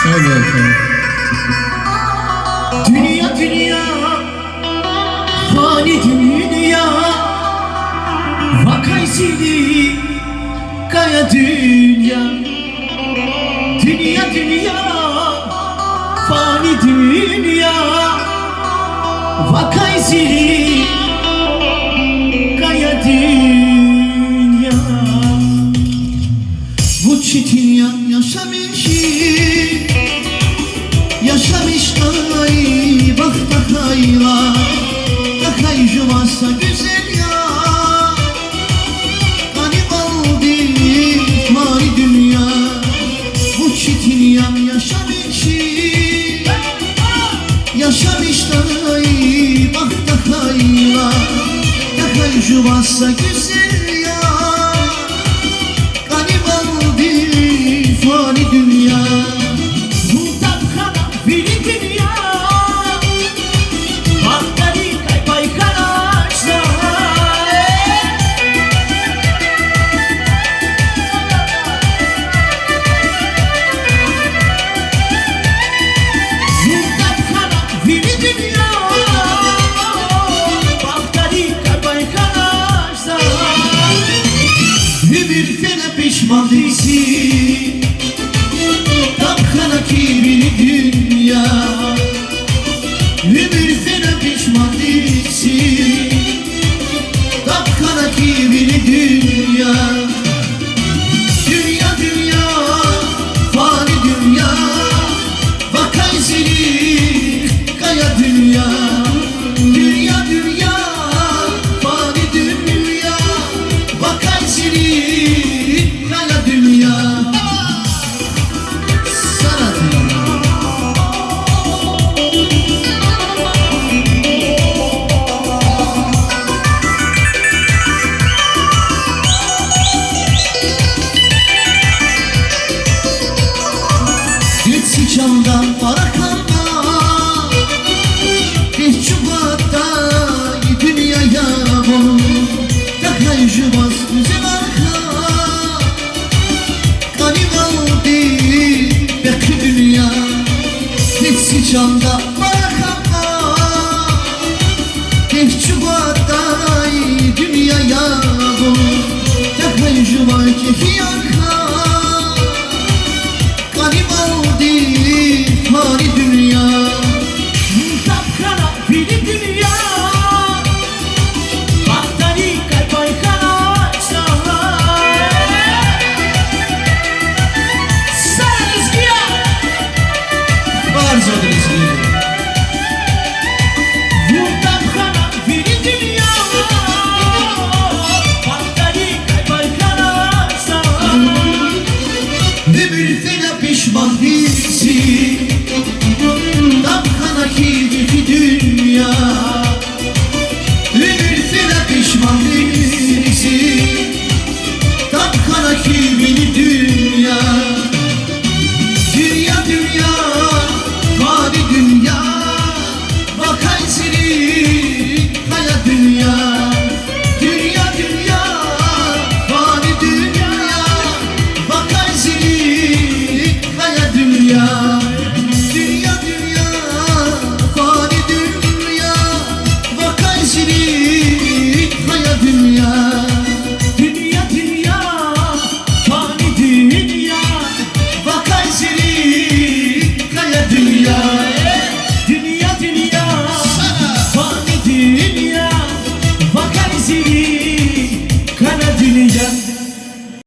Evet. Dünya dünya, fani dünya, vakaysili kaya dünya. Dünya dünya, fani dünya, vakaysili kaya dünya. Bu çetin yaşamış ay bak takayla takay juvasa güzel ya kanip aldı mani dünya. Bu çetin yaşamış ay bak takayla takay juvasa güzel ya kanip aldı mani dünya. Pişman değilsin Tapkana kibirli dünya. Ömür fena pişman değilsin Tapkana kibirli dünya. Dünya dünya fani dünya vakaysili kaya dünya. Dünya dünya fani dünya vakaysili dünya. Sanat Gitsi camdan para kalma bir çubatta dünyaya bunu takay juvas güzel arka dünya. Hepsi canda bırakama Geç çubatta dünyaya bu Takay juva kehi arka Kanım aldı mani dünya. Tapkana biri dünya, baktari kalpay kana çağlar. Bardzo agresywny. Tapkana biri dünya, baktari kalpay kana çağlar. Ömür fena pişman değilsin Tapkana kibirli dünya. Ömür fena pişman değilsin Tapkana kibirli dünya. Dünya dünya fani dünya vakaysili kaya dünya. Dünya dünya fani dünya vakaysili kaya dünya. Dünya dünya fani dünya vakaysili kaya dünya. Dünya dünya, fani dünya, Vakaysili kaya dünya. dünya dünya, fani dünya, vakaysili